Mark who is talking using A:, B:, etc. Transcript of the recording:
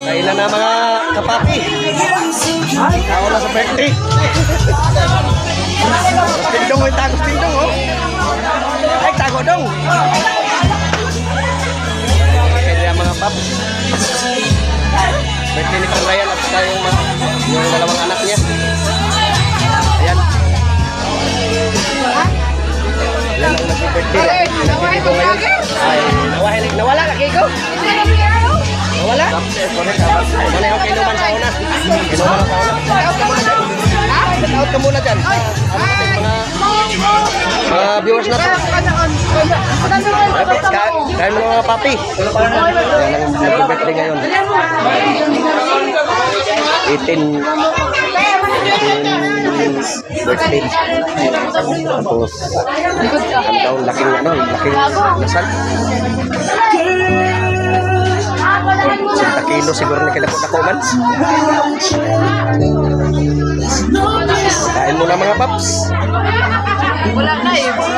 A: Kailan na mga kapapi. Ako na sa birthday. Tindong ay tagos tindong oh. Ay tago dong. Kaya mga paps. Birthday ni Kang Ryan at saka yung dalawang anak niya. Ayan. Yan ang nag-birthday. Nag-birthday ko ngayon. Ay, nawala lagi ko. Nawala? Wala yung kinuman sa una. Kinuman sa una. Out ka muna dyan. Mga viewers na to. Kaya mo mga papi. Yan ang nag-birthday ngayon. 18 birthday. Tapos ang taon laking nasal. 1 kilo siguro na kilako man. Kain muna mga paps.
B: Wala na eh.